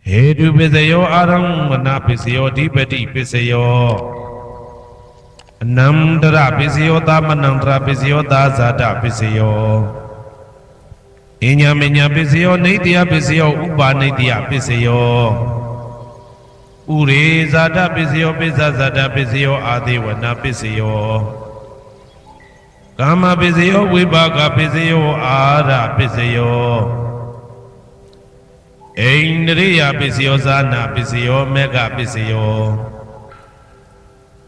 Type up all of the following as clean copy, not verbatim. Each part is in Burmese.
He do Pisayo Aram Manapisio Dipeti Pisayo Namdra Pisio Tamanandra Pisio Dazada Pisio Inya Minya Pisio Nidia Pisio Uba Nidia Pisio Ure Zada Pisio Pisa Zada Pisio Adiwana Pisio Kama Pisio Wibaga Pisio Ara Pisio Indriya Pisio Zana Pisio Mega Pisio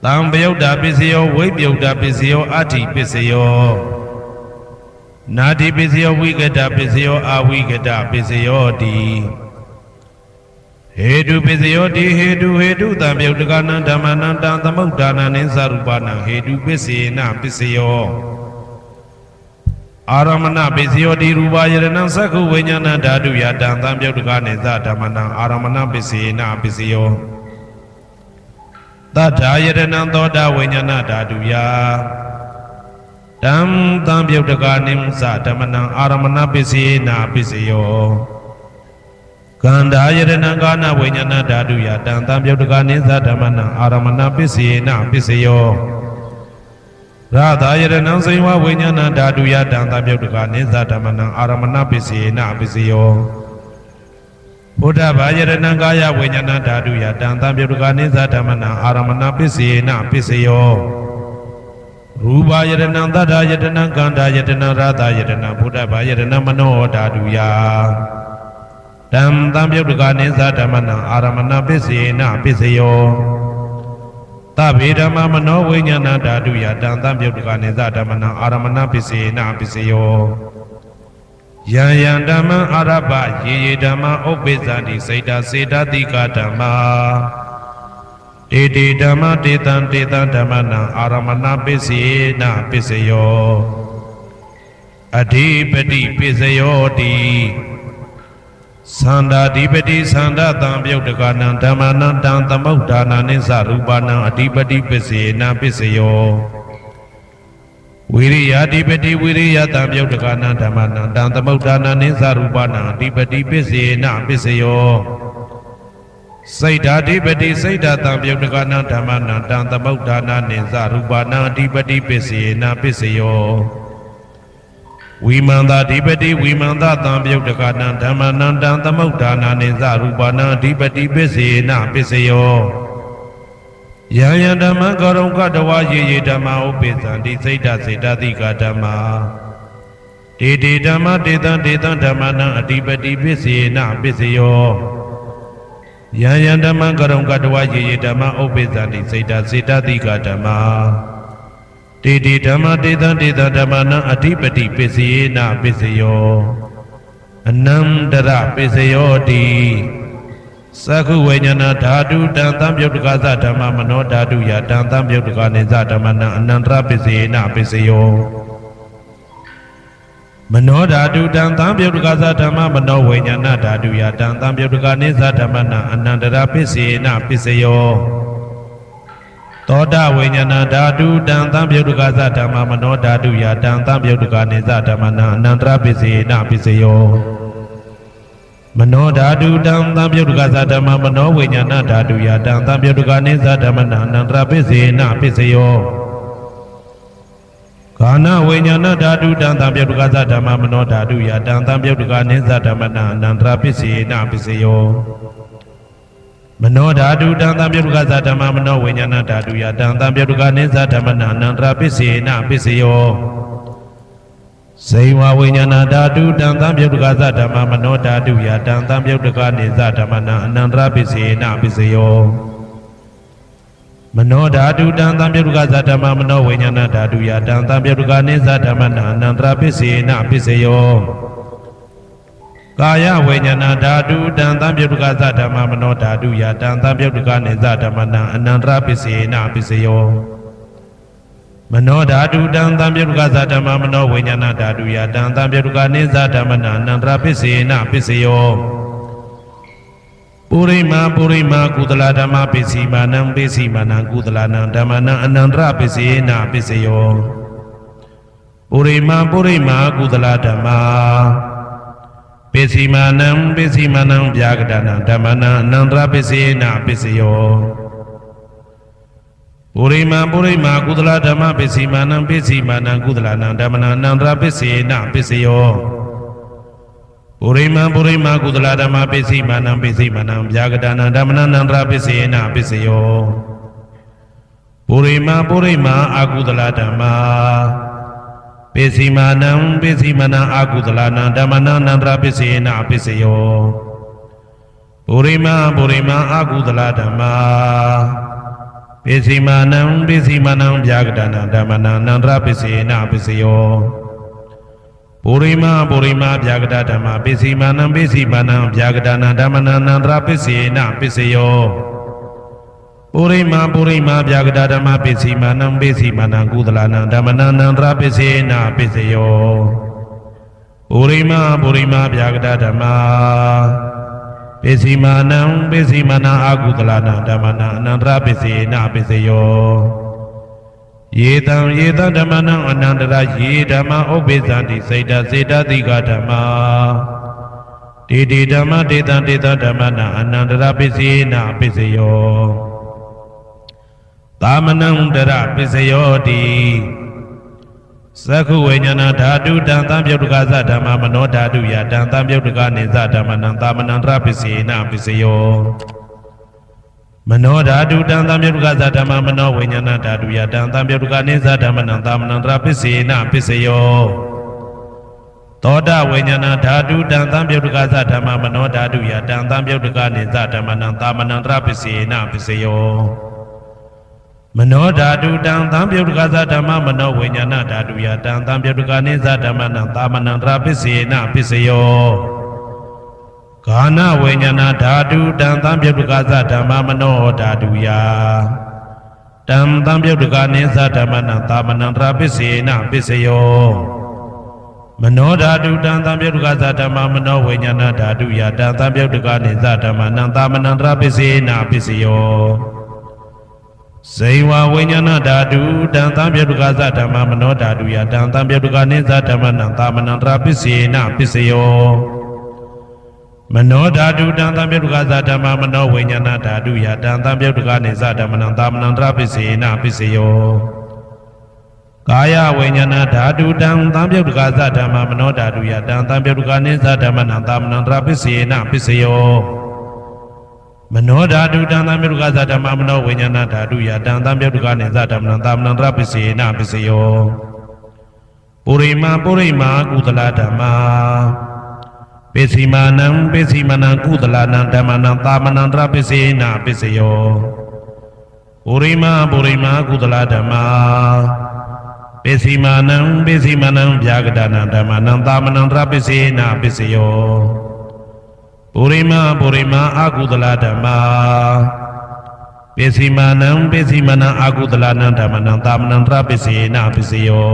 Tambyoda Pisio Wibyoda Pisio Ati Pisio Nadi Pisio Wigada Pisio Awigada Pisio Di Hedu Pisio Di Hedu Tambyoda Damananda Tamudana Ninsarubana Hedu Pisina Pisio Aramana Pisio Di Rubayana Saku Vinyana Dadu Yadam Tambyoda Neza Damana Aramana Pisina Pisio Tata Yadana Toda Vinyana Dadu Ya Dam Tambyoda Nimsa Damana Aramana Pisina Pisio Kanda Yadana Gana Vinyana Dadu Yadam Tambyoda Neza Damana Aramana Pisina Pisio Radha Yadana Saiwa Vinyana Dadu Yadam Tambyoda Neza Damana Aramana Pisina Pisio Buddha Yadana Gaya Vinyana Dadu Yadam Tambyoda Neza Damana Aramana Pisina Pisio Ruba Yadana Dada Yadana Ganda Yadana Radha Yadana Buddha Yadana Mano Dadu Ya Dam Tambyoda Neza Damana Aramana Pisina Pisio Tabidama Mano Vinyana Dadu Yadam Tambyoda Neza Damana Aramana Pisina Pisio Yan Dama Araba Ye Dama Obezandi Seda Seda Dika Dama Dede Dama Detan Detan Damana Aramana Pisina Pisio Adipati Pisio Di Sanda Dipati Sanda Tambyoda Damana Dan Tamudana Ninsarubana Adipati Pisina Pisio Viriya Dipati Viriya Tambyoda Damana Dan Tamudana Ninsarubana Adipati Pisina Pisio Saida Dipati Saida Tambyoda Damana Dan Tamudana Ninsarubana Adipati Pisina Pisio Vimanda Dipati Vimanda Tambyoda Damana Dan Tamudana Ninsarubana Adipati Pisina Pisio Yaya Dhamma Garonga Dawa Ye Dhamma Upesandi Saida Saida Dika Dhamma Dede Dhamma Dedan Dedan Dhammana Adipati Pisina Pisio Yaya Dhamma Garonga Dawa Ye Dhamma Upesandi Saida Saida Dika Dhamma Dede Dhamma Dedan Dedan Dhammana Adipati Pisina Pisio Anandara Pisio Di Saku Vinyana Dadu Dan Tambyoda Dhamma Mano Dadu Ya Dan Tambyoda Neza Dhammana Anandra Pisina Pisio Mano Dadu Dan Tambyoda Dhamma Mano Vinyana Dadu Ya Dan Tambyoda Neza Dhammana Anandra Pisina Pisio Toda Vinyana Dadu Dan Tambyoda Dhamma Mano Dadu Ya Dan Tambyoda Neza Dhammana Anandra Pisina Pisio Mano Dadu Dan Tambyoda Dhamma Mano Vinyana Dadu Ya Dan Tambyoda Neza Dhammana Anandra Pisina Pisio Kana Vinyana Dadu Dan Tambyoda Dhamma Mano Dadu Ya Dan Tambyoda Neza Dhammana Anandra Pisina Pisio Mano Dadu Dan Tambyoda Dhamma Mano Vinyana Dadu Ya Dan Tambyoda Neza Dhammana Anandra Pisina Pisio Saiwa Vinyana Dadu Dan Tambyoda Dhamma Mano Dadu Ya Dan Tambyoda Neza Dhammana Anandra Pisina Pisio Mano Dadu Dan Tambyoda Dhamma Mano Vinyana Dadu Ya Dan Tambyoda Neza Dhammana Anandra Pisina Pisio Kaya Vinyana Dadu Dan Tambyoda Dhamma Mano Dadu Ya Dan Tambyoda Neza Dhammana Anandra Pisina Pisio Mano Dadu Dan Tambyoda Dhamma Mano Vinyana Dadu Ya Dan Tambyoda Neza Dhammana Anandra Pisina Pisio Purima Kudala Dhamma Pisimanam Pisimanam Kudala Dhammana Anandra Pisina Pisio Purima Kudala Dhamma ပိစီမာနံဗျာကတနာဓမ္မနံအနန္တရပစ္စေနပစ္စယောပုရိမာကုသလဓမ္မပိစီမာနံကုသလနံဓမ္မနံအနန္တရပစ္စေနပစ္စယောပုရိမာကုသလဓမ္မပိစီမာနံဗျာကတနာဓမ္မနံအနန္တရပစ္စေနပစ္စယောပုရိမာအကုသလဓမ္မပိစီမာနံအကုသလနံဓမ္မနံအနန္တရပစ္စေနပစ္စယောပုရိမာအကုသလဓမ္မပိစီမာနံဗျာကတနာဓမ္မနံအနန္တရပစ္စေနပစ္စယောပုရိမာဗျာကတဓမ္မပိစီမာနံဗျာကတနာဓမ္မနံအနန္တရပစ္စေနပစ္စယောပုရိမာဗျာကတဓမ္မပိစီမာနံကုသလနံဓမ္မနံအနန္တရပစ္စေနပစ္စယောပုရိမာဗျာကတဓမ္မပိစီမာနံအကုသလနံဓမ္မနံအနန္တရပစ္စေနပစ္စယောယေတံဓမ္မနံအနန္တရယေဓမ္မဥပ္ပိသန္တိစေတတိကဓမ္မာတေဓမ္မတေတံဓမ္မနံအနန္တရပစ္စေနပစ္စယောသာမနံတရပစ္စယောတိသက္ခုဝိညာဏဓာတုတံသံပြုတ်တကသဓမ္မမနောဓာတုယတံသံပြုတ်တကနေသဓမ္မနံသာမနံတရပစ္စေနပစ္စယောမနောဓာတုတံသံပြုတ်တကသဓမ္မမနောဝိညာဏဓာတုယတံသံပြုတ်တကနေသဓမ္မနံသာမနံတရပစ္စေနပစ္စယောသောတဝိညာဏဓာတုတံသံပြုတ်တကသဓမ္မမနောဓာတုယတံသံပြုတ်တကနေသဓမ္မနံသာမနံတရပစ္စေနပစ္စယောမနောဓာတုတံသံပြုတ်တကသဓမ္မမနောဝိညာဏဓာတုယတံသံပြုတ်တကနေသဓမ္မနံသာမနံတရပစ္စေနပစ္စယောဂာနဝိညာဏဓာတုတံသံပြုတ်တကသဓမ္မမနောဓာတုယတံသံပြုတ်တကနေသဓမ္မနံသာမနံတရပစ္စေနပစ္စယောမနောဓာတုတံသံပြုတ်တကသဓမ္မမနောဝိညာဏဓာတုယတံသံပြုတ်တကနေသဓမ္မနံသာမနံတရပစ္စေနပစ္စယောဇေဝဝိညာဏဓာတုတံသံပြုတ်တကသဓမ္မမနောဓာတုယတံသံပြုတ်တကနေသဓမ္မနံသာမနံတရပစ္စေနပစ္စယောမနောဓာတုတံသံပြုတ်တကသဓမ္မမနောဝိညာဏဓာတုယတံသံပြုတ်တကနေသဓမ္မနံသာမနံတရပစ္စေနပစ္စယောကာယဝိညာဏဓာတုတံသံပြုတ်တကသဓမ္မမနောဓာတုယတံသံပြုတ်တကနေသဓမ္မနံသာမနံတရပစ္စေနပစ္စယောမနောဓာတုတံသံပြုတ်တကသဓမ္မမနောဝိညာဏဓာတုယတံသံပြုတ်တကနေသဓမ္မနံသာမနံတရပစ္စေနပစ္စယောပုရိမာကုသလဓမ္မာပိစီမာနံကုသလနံဓမ္မနံသာမနံတရပစ္စေနပစ္စယောပုရိမာကုသလဓမ္မာပိစီမာနံဗျာကတနာဓမ္မနံသာမနံတရပစ္စေနပစ္စယောပုရိမာအကုသလဓမ္မာပိစီမာနံအကုသလနံဓမ္မနံသာမနံတရပစ္စေနပစ္စယော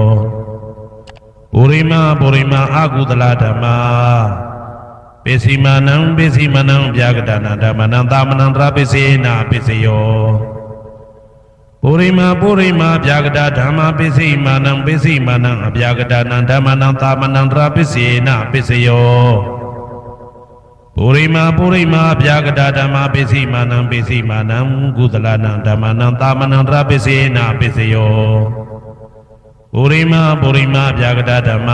ပုရိမာအကုသလဓမ္မာပိစီမာနံဗျာကတနာဓမ္မနံသာမနံတရပစ္စေနပစ္စယောပုရိမာဗျာကတဓမ္မပိစီမာနံအဗျာကတနာဓမ္မနံသာမနံတရပစ္စေနပစ္စယောပုရိမာဗျာကတဓမ္မပိစီမာနံကုသလနံဓမ္မနံသာမနံတရပစ္စေနပစ္စယောပုရိမာဗျာကတဓမ္မ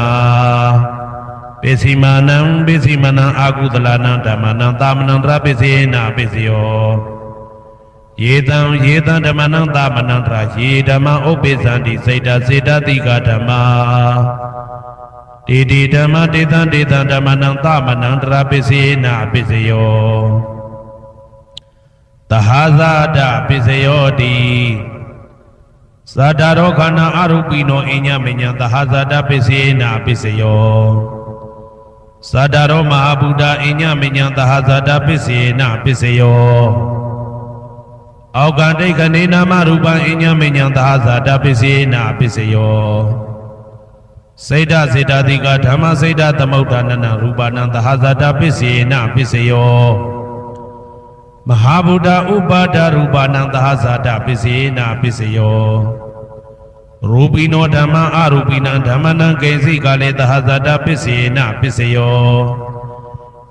ပိစီမာနံအကုသလနံဓမ္မနံသာမနံတရပစ္စေနပစ္စယောယေတံဓမ္မနံသာမနံတရယေဓမ္မဥပ္ပိသန္တိစေတတိကဓမ္မာတေဓမ္မတေတံဓမ္မနံသာမနံတရပစ္စေနပစ္စယောသဟာဇာတပစ္စယောတိသတ္တရောခန္ဓာအရုပိနောအညမညံသဟာဇာတပစ္စေနပစ္စယောသတ္တရောမဟာဗုဒ္ဓအညမညံသဟာဇာတပစ္စေနပစ္စယောအောက်ကတိခဏေနာမရူပံအညမညံသဟာဇာတပစ္စေနပစ္စယောစေတတိကဓမ္မစေတသမုဋ္ဌာနနရူပနံသဟာဇာတပစ္စေနပစ္စယောမဟာဗုဒ္ဓဥပါဒရူပနံသဟာဇာတပစ္စေနပစ္စယောရူပိနောဓမ္မအရူပိနံဓမ္မနံကိဉ္စိကလေသဟာဇာတပစ္စေနပစ္စယော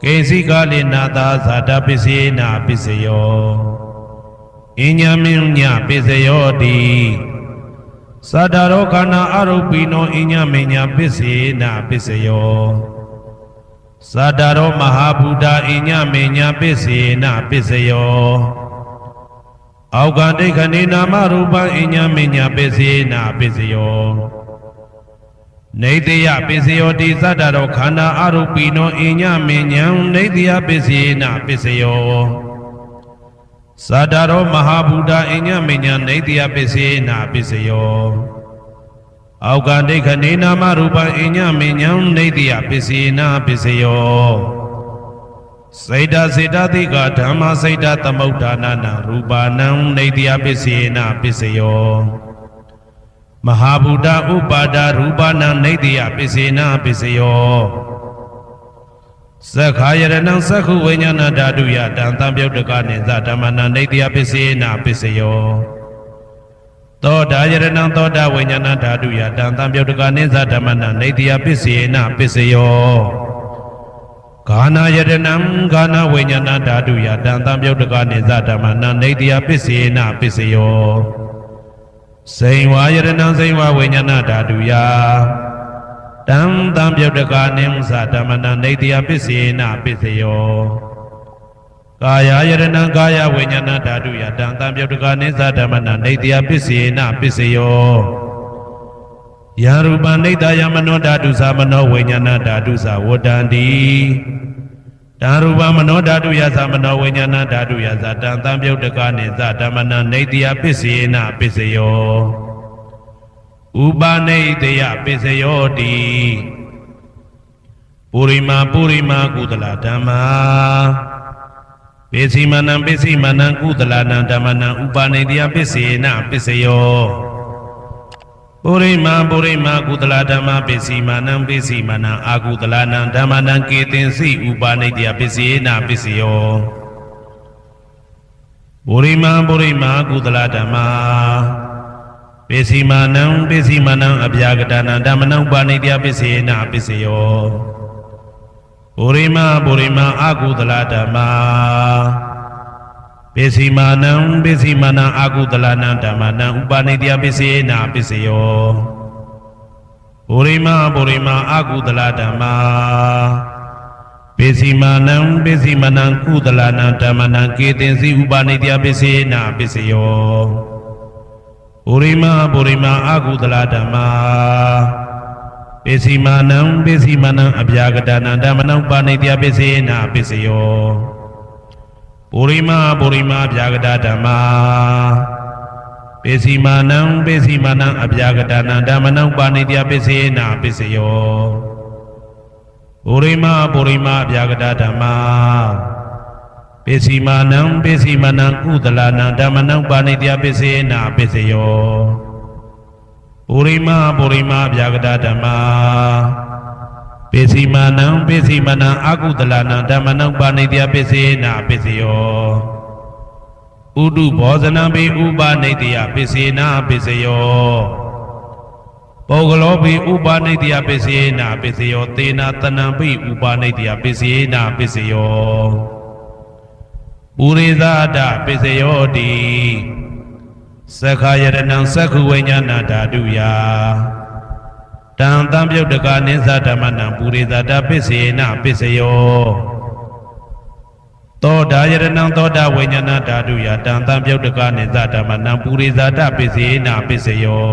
ကိစီကာလိနာသာဇာတပစ္စေနာပစ္စယောအညမင်းညပစ္စယောတိသတ္တရောခန္ဓာအရုပိနောအညမင်းညပစ္စေနာပစ္စယောသတ္တရောမဟာဗုဒ္ဓအညမင်းညပစ္စေနာပစ္စယောအောက်ကဒိဋ္ဌိနာမရူပံအညမင်းညပစ္စေနာပစ္စယောနေတယပစ္စယောတိသတ္တရောခန္ဓာအရုပိနောအညမင်းညံနေတယပစ္စေနာပစ္စယောသတ္တရောမဟာဗုဒ္ဓအညမညနေတယပစ္စေနာပစ္စယောအောက်ကဒိဋ္ဌိနာမရူပံအညမညံနေတယပစ္စေနာပစ္စယောစေတစေတသိကဓမ္မစေတသမုဋ္ဌာနာနရူပနံနေတယပစ္စေနာပစ္စယောမဟာဗုဒ္ဓဥပါဒရူပနံနေတယပစ္စေနာပစ္စယောသက္ခာယရဏံသက္ခုဝိညာဏဓာတုယတံတံပြုတ်တကနိသဓမ္မနာနေတယပစ္စေနာပစ္စယောသောတာယရဏံသောတာဝိညာဏဓာတုယတံတံပြုတ်တကနိသဓမ္မနာနေတယပစ္စေနာပစ္စယောဂာနာယရဏံဂာနာဝိညာဏဓာတုယတံတံပြုတ်တကနိသဓမ္မနာနေတယပစ္စေနာပစ္စယောစိန်ဝါယရဏံစိန်ဝါဝိညာဏဓာတုယတံတံပြုတ်တကနိသဓမ္မနာနေတယပစ္စေနာပစ္စယောကာယယရဏံကာယဝိညာဏဓာတုယတံတံပြုတ်တကနိသဓမ္မနာနေတယပစ္စေနာပစ္စယောယရူပနိတယမနောဓာတုသမနောဝိညာဏဓာတုသဝတ္တန္တိတံရူပမနောဓာတုယသမနောဝိညာဏဓာတုယသတံတံပြုတ်တကနိသဓမ္မနာနေတယပစ္စေနာပစ္စယောဥပနိတယပစ္စယောတိပုရိမာကုသလဓမ္မာပိစီမနံကုသလနံဓမ္မနံဥပနိတယပစ္စေနာပစ္စယောပုရိမာကုသလဓမ္မာပိစီမနံအာကုသလနံဓမ္မနံကေတင်စီဥပနိတယပစ္စေနာပစ္စယောပုရိမာကုသလဓမ္မာပိစီမနံအဗျာကတနံဓမ္မနံဥပနိတယပစ္စေနာပစ္စယောပုရိမာအာကုသလဓမ္မာပိစီမနံအာကုသလနံဓမ္မနံဥပနိတယပစ္စေနာပစ္စယောပုရိမာအာကုသလဓမ္မာပိစီမနံကုသလနံဓမ္မနံကေတင်စီဥပနိတယပစ္စေနာပစ္စယောပုရိမာအာကုသလဓမ္မာပိစီမနံအဗျာကတနံဓမ္မနံဥပနိတယပစ္စေနာပစ္စယောပုရိမာဗျာကတဓမ္မာပိစီမနံအဗျာကတနံဓမ္မနံဥပနိတယပစ္စေနာပစ္စယောပုရိမာဗျာကတဓမ္မာပိစီမနံကုသလနံဓမ္မနံဥပနိတယပစ္စေနာပစ္စယောပုရိမာဗျာကတဓမ္မာပိစီမနံအာကုသလနံဓမ္မနံဥပနိတယပစ္စေနာပစ္စယောဥဒုဘောဇနံပိဥပနိတယပစ္စေနာပစ္စယောပုဂ္ဂလောပိဥပနိတယပစ္စေနာပစ္စယောသေနာတနံပိဥပနိတယပစ္စေနာပစ္စယောပုရိသဒပစ္စယောတိသက္ခာယရဏံသက္ခုဝိညာဏဓာတုယတံတံပြုတ်တကနိသဓမ္မနံပုရိသဒပစ္စေနာပစ္စယောသောတာယရဏံသောတာဝိညာဏဓာတုယတံတံပြုတ်တကနိသဓမ္မနံပုရိသဒပစ္စေနာပစ္စယော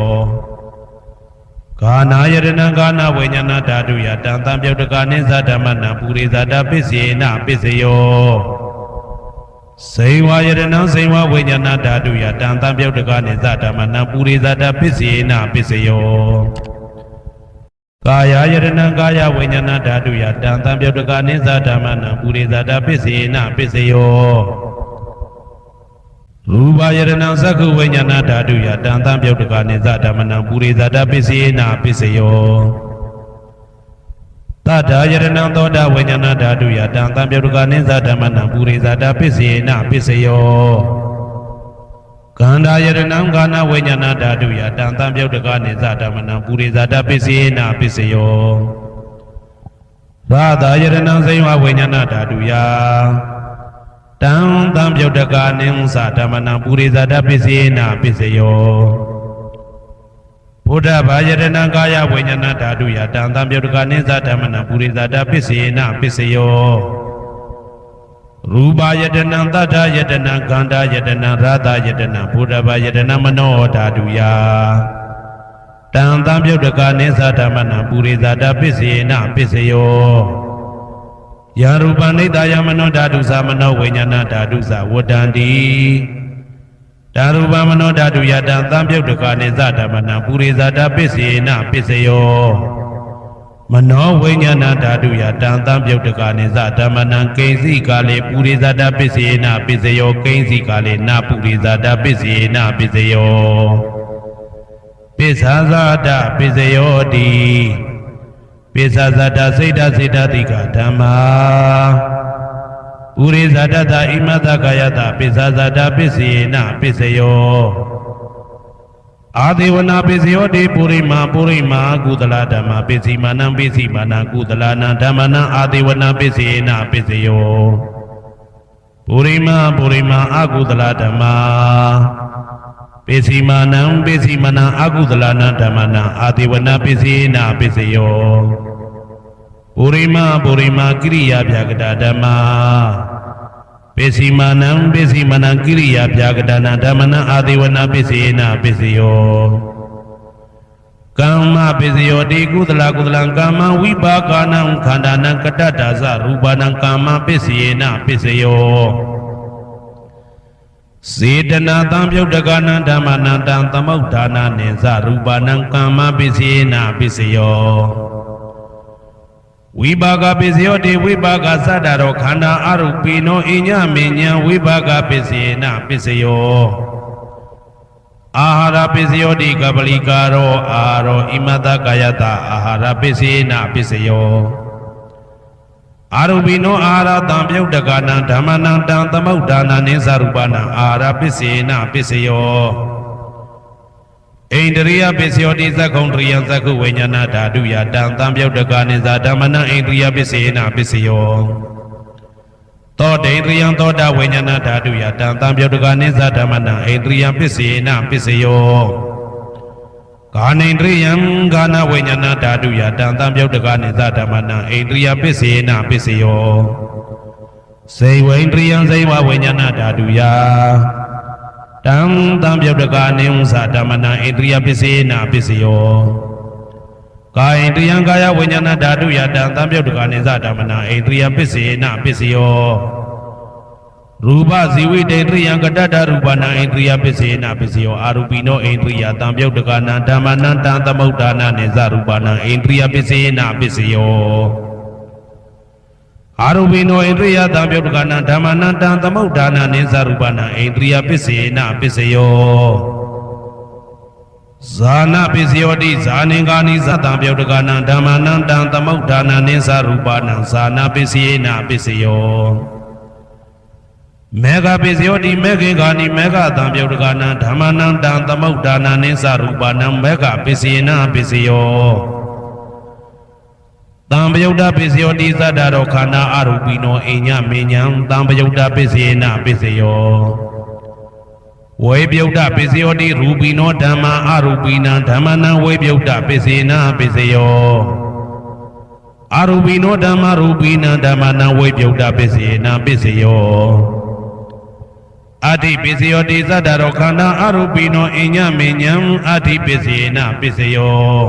ဂာနာယရဏံဂာနာဝိညာဏဓာတုယတံတံပြုတ်တကနိသဓမ္မနံပုရိသဒပစ္စေနာပစ္စယောစိန်ဝါယရဏံစိန်ဝါဝိညာဏဓာတုယတံတံပြုတ်တကနိသဓမ္မနံပုရိသဒပစ္စေနာပစ္စယောကာယယရဏံကာယဝိညာဏဓာတုယတံတံပြုတ်တကနိသဓမ္မနံပုရိသဒပစ္စေနာပစ္စယောရူပယရဏံသက္ခုဝိညာဏဓာတုယတံတံပြုတ်တကနိသဓမ္မနံပုရိသဒပစ္စေနာပစ္စယောတတယရဏံသောတာဝိညာဏဓာတုယတံတံပြုတ်တကနိသဓမ္မနံပုရိသဒပစ္စေနာပစ္စယောကန္တာယရဏံဂာနာဝိညာဏဓာတုယတံတံပြုတ်တကနိသဓမ္မနံပုရိသဒပစ္စေနာပစ္စယော သာသာယရဏံဇိဝဝိညာဏဓာတုယတံတံပြုတ်တကာနိဥ္စဓမ္မနံပုရိသတပစ္စေနပစ္စယောဘုဒ္ဓဘာယရဏံကာယဝိညာဏဓာတုယတံတံပြုတ်တကာနိဥ္စဓမ္မနံပုရိသတပစ္စေနပစ္စယောရူပယတနံသတ္တယတနံခန္ဓာယတနံရာသယတနံဘုဒ္ဓဘာယတနံမနောဓာတုယတံတံပြုတ်တကာနိသဓမ္မနံပုရိသတပစ္စေနပစ္စယောယရူပနိတယမနောဓာတုသမနောဝိညာဏဓာတုသဝတ္တန္တိဓာရူပမနောဓာတုယတံတံပြုတ်တကာနိသဓမ္မနံပုရိသတပစ္စေနပစ္စယောမနောဝိညာဏဓာတုယတံတံပြုတ်တကာနိသဓမ္မနံကိဉ္စီကာလေပုရိသတပစ္စေနပစ္စယောကိဉ္စီကာလေနပုရိသတပစ္စေနပစ္စယောပိစ္ဆာဇာတပိစယောတိပိစ္ဆာဇာတစိတ်တစိတ်တတိကဓမ္မာပုရိဇာတသဣမတကာယတပိစ္ဆာဇာတပစ္စေနပစ္စယောအာဒေဝနာပိစယောတိပုရိမာကုသလဓမ္မာပိစီမာနံပိစီမာနံကုသလနာဓမ္မနံအာဒေဝနာပိစေနပစ္စယောပုရိမာအကုသလဓမ္မာပိစီမာနံအကုသလနာဓမ္မနံအာတိဝနာပိစေနပစ္စယောပုရိမာကိရိယာဗျာကတာဓမ္မာပိစီမာနံကိရိယာဗျာကတာနာဓမ္မနံအာတိဝနာပိစေနပစ္စယောကမ္မပိစယောတိကုသလကမ္မဝိပါကနံခန္ဓာနံကတ္တဒါဇရူပနံကမ္မပိစေနပစ္စယောစေတနာတံပြုတ်တကနံဓမ္မနံတံသမုဋ္ဌာနာနိသရူပနံကမ္မပိစေနပစ္စယောဝိပါကပိစယောတိဝိပါကသတ္တရောခန္ဓာအရုပိနောအညမေညံဝိပါကပိစေနပစ္စယောအာဟာရပိစယောတိကပလိကာရောအာရောဣမတကာယတအာဟာရပိစေနပစ္စယောအာရုပိနောအာဟာရတံပြုတ်တကနံဓမ္မနံတံသမုဋ္ဌာနာနိသရူပနံအာဟာရပိစေနပစ္စယောဣန္ဒရိယပိစယောတိသက္ကုံတရိယံသက္ကုဝိညာဏဓာတုယတံတံပြုတ်တကနိသဓမ္မနံဣန္ဒရိယပိစေနပစ္စယောသောတေန္ဒရိယံသောတာဝိညာဏဓာတုယတံတံပြုတ်တကနိသဓမ္မနံဣန္ဒရိယပိစေနပစ္စယောကာနိန္ဒရိယံကာနဝိညာဏဓာတုယတံတံပြုတ်တကနိသဓမ္မနံဣန္ဒရိယပိစေနပစ္စယောစေဝိန္ဒရိယံဇိဝဝိညာဏဓာတုယတံတံပြုတ်တကနိဥ္စဓမ္မနံဣန္ဒရိယပိစေနပစ္စယောကာယန္ဒရိယံကာယဝိညာဏဓာတုယတံတံပြုတ်တကနိသဓမ္မနံဣန္ဒရိယပိစေနပစ္စယောရူပဇီဝိတေန္ဒရိယံကတ္တရူပနံဣန္ဒရိယပိစေနပစ္စယောအာရူပိနောဣန္ဒရိယတံပြုတ်တကနံဓမ္မနံတံသမုဋ္ဌာနာနိသရူပနံဣန္ဒရိယပိစေနပစ္စယောအာရူပိနောဣန္ဒရိယတံပြုတ်တကနံဓမ္မနံတံသမုဋ္ဌာနာနိသရူပနံဣန္ဒရိယပိစေနပစ္စယောဇာနာပိစယောတိဇာနင်္ဂာနိသတံပြုတ်တကနံဓမ္မနံတံသမုဋ္ဌာနာနိသရူပနံဇာနာပိစေနပစ္စယောမေဃပိစယောတိမေခေဂာနိမေဃတံပြုတ်တကနံဓမ္မနံတံသမုဋ္ဌာနာနိသရူပနံမေဃပိစေနပစ္စယောတံပယုတ်တပိစယောတိသတ္တရောခန္ဓာအရူပိနောအိညမေညံတံပယုတ်တပိစေနပစ္စယောဝေပြုတ်တပိစယောတိရူပိနောဓမ္မာအရူပိနံဓမ္မနံဝေပြုတ်တပိစေနပစ္စယောအရူပိနောဓမ္မာရူပိနံဓမ္မနံဝေပြုတ်တပိစေနပစ္စယောအတိပိစယောတိသတ္တရောခန္ဓာအရူပိနောအိညမေညံအတိပိစေနပစ္စယော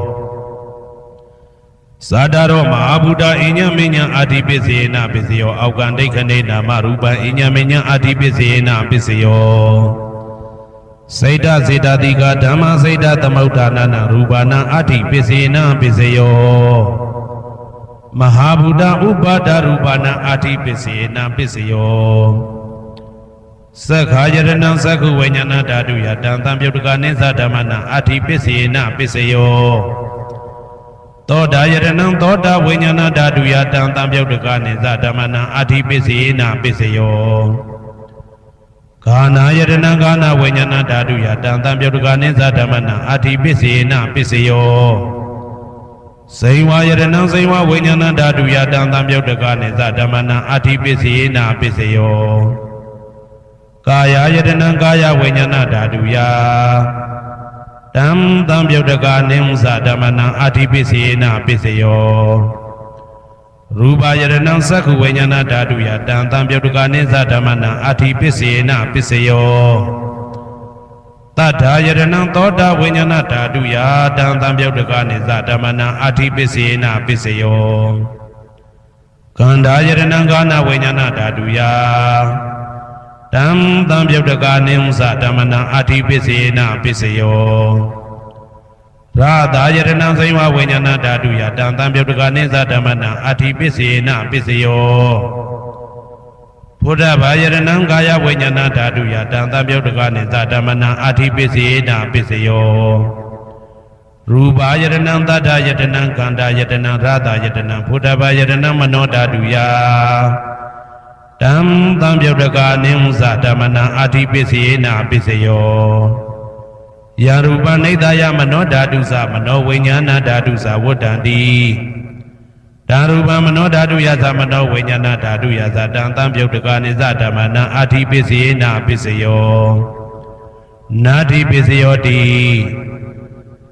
သာတရောမဟာဗုဒ္ဓအိညမေညံအတိပိစေနပစ္စယောအောက်ကံဒိဋ္ဌနေနာမရူပံအိညမေညံအတိပိစေနပစ္စယောစေတစေတတိကဓမ္မစေတသမုဋ္ဌာနာရူပနာအတိပိစေနပစ္စယောမဟာဗုဒ္ဓဥပါဒရူပနာအတိပိစေနပစ္စယောသက္ခာယရဏံသက္ခုဝိညာဏဓာတုယတံတံပြုတ်တကနိသဓမ္မနံအတိပိစေနပစ္စယောသောတာယရဏံသောတာဝိညာဏဓာတုယတံတံပြုတ်တကနိသဓမ္မနံအတိပိစေနပစ္စယောဂာနာယရဏံဂာနာဝိညာဏဓာတုယတံတံပြုတ်တကနိသဓမ္မနံအတိပိစေနပစ္စယော စိန်ဝါယရဏံစိန်ဝါဝိညာဏဓာတုယတံသံပြုတ်တကနိသဓမ္မနံအဋ္ဌိပစ္စယေနာပစ္စယောကာယယတနံကာယဝိညာဏဓာတုယတံသံပြုတ်တကနိသဓမ္မနံအဋ္ဌိပစ္စယေနာပစ္စယောရူပယရဏံသက္ခုဝိညာဏဓာတုယတံသံပြုတ်တကနိသဓမ္မနံအဋ္ဌိပစ္စယေနာပစ္စယောတထာယရဏံသောတာဝိညာဏဓာတုယတံသံပြုတ်တကနိသဓမ္မနံအဋ္ဌိပစ္စယေနာပစ္စယောခန္ဓာယရဏံကာဏဝိညာဏဓာတုယတံသံပြုတ်တကနိသဓမ္မနံအဋ္ဌိပစ္စယေနာပစ္စယောရာသာယရဏံစိဝဝိညာဏဓာတုယတံသံပြုတ်တကနိသဓမ္မနံအဋ္ဌိပစ္စယေနာပစ္စယောဘုဒ္ဓဘာယရဏံကာယဝိညာဏဓာတုယတံသံပြုတ်တကနိသဓမ္မနံအဋ္ဌိပစ္စယေနာပစ္စယောရူပယရဏံသတ္တယတနံကန္တာယတနံရာသာယတနံဘုဒ္ဓဘာယရဏံမနောဓာတုယတံသံပြုတ်တကနိသဓမ္မနံအဋ္ဌိပစ္စယေနာပစ္စယောယရူပနိဒာယမနောဓာတုသမနောဝိညာဏဓာတုသဝတ္တံတိဓာရူပမနောဓာတုယသမနောဝိညာဏဓာတုယသတံသံပြုတ်တကနိသဓမ္မနံအဋ္ဌိပစ္စယေနာပစ္စယောနာတိပစ္စယောတိ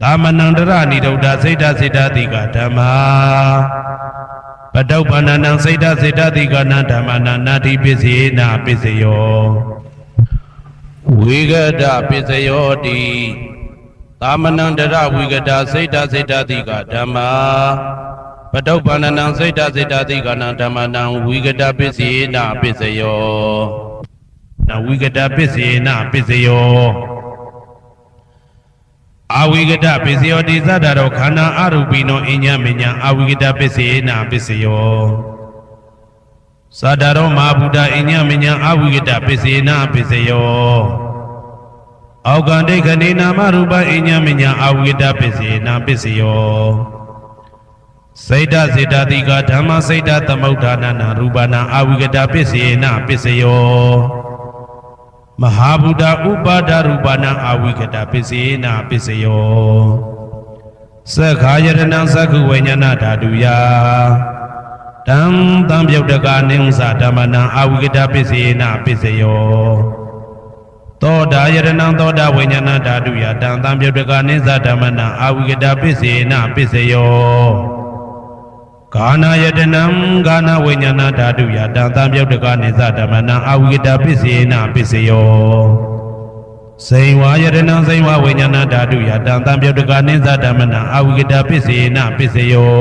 သမနံတရဏိဒုဒ္ဓစိတ်တစေတတိကဓမ္မာပတုပ္ပန္နံစိတ်တစေတတိကနံဓမ္မနံနာတိပစ္စယေနာပစ္စယောဝိဂဒပစ္စယောတိသမနံတရဝိဂဒစိတ်တစေတတိကဓမ္မာပတုပ္ပန္နံစိတ်တစေတတိကနံဓမ္မနံဝိဂဒပစ္စယေနာပစ္စယောနဝိဂဒပစ္စယေနာပစ္စယောအဝိဂဒပစ္စယောတိသတ္တရောခန္ဓာအရူပိနောအညမညအဝိဂဒပစ္စယေနာပစ္စယောသတ္တရောမဟာဗုဒ္ဓအညမညအဝိဂဒပစ္စယေနာပစ္စယောအောက်ကံဒိဋ္ဌနေနာမရူပအညမညအဝိဂဒပစ္စယေနာပစ္စယောစိတ်တစေတတိကဓမ္မစိတ်တသမုဋ္ဌာနနာရူပနာအဝိဂဒပစ္စယေနာပစ္စယောမဟာဗုဒ္ဓဥပါဒရူပနာအဝိကတပစ္စယေနာပစ္စယောသက္ခာယရဏံသက္ခုဝိညာဏဓာတုယတံသံပြုတ်တကနိသဓမ္မနံအဝိကတပစ္စယေနာပစ္စယောသောတာယရဏံသောတာဝိညာဏဓာတုယတံသံပြုတ်တကနိသဓမ္မနံအဝိကတပစ္စယေနာပစ္စယောကာဏယတနံကာဏဝိညာဏဓာတုယတံသံပြုတ်တကနိသဓမ္မနံအဝိကတပစ္စယေနာပစ္စယောစိန်ဝါယတနံစိန်ဝဝိညာဏဓာတုယတံသံပြုတ်တကနိသဓမ္မနံအဝိကတပစ္စယေနာပစ္စယော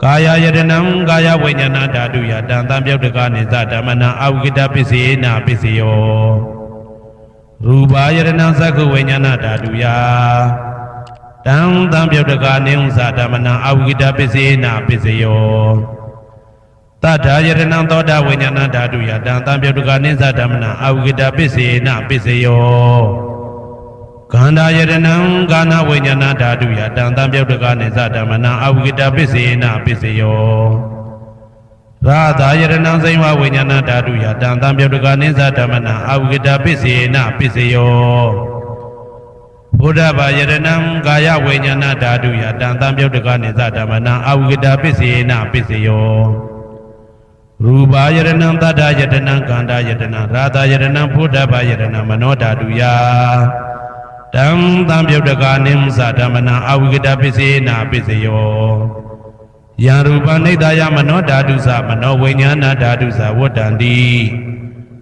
ကာယယတနံကာယဝိညာဏဓာတုယတံသံပြုတ်တကနိသဓမ္မနံအဝိကတပစ္စယေနာပစ္စယောရူပယတနံသက္ခုဝိညာဏဓာတုယတံသံပြုတ်တကနိသဓမ္မနံအဝိကတပစ္စယေနာပစ္စယောတထာယတနံသောတာဝိညာဏဓာတုယတံသံပြုတ်တကနိသဓမ္မနံအဝိကတပစ္စယေနာပစ္စယောခန္ဓာယတနံကာဏဝိညာဏဓာတုယတံသံပြုတ်တကနိသဓမ္မနံအဝိကတပစ္စယေနာပစ္စယောရာသာယတနံစိဝဝိညာဏဓာတုယတံသံပြုတ်တကနိသဓမ္မနံအဝိကတပစ္စယေနာပစ္စယောဘုဒ္ဓဘာယရဏံကာယဝိညာဏဓာတုယတံသံပြုတ်တကနိသဓမ္မနံအဝိကတပစ္စယေနာပစ္စယောရူပယရဏံသတ္တယတနံကန္တာယတနံရာသာယရဏံဘုဒ္ဓဘာယရဏံမနောဓာတုယတံသံပြုတ်တကနိသဓမ္မနံအဝိကတပစ္စယေနာပစ္စယောယံရူပနိဒာယမနောဓာတုသမနောဝိညာဏဓာတုသဝတ္တံတိ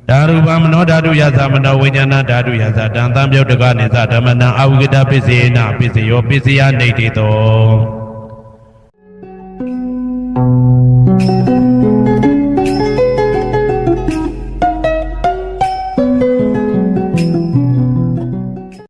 ဓာရူပမနောဓာတုယသမနောဝိညာဏဓာတုယသတံသံပြုတ်တကနိသဓမ္မနံအဝိကတပစ္စယေနာပစ္စယောပစ္စယနိဋ္ဌိတော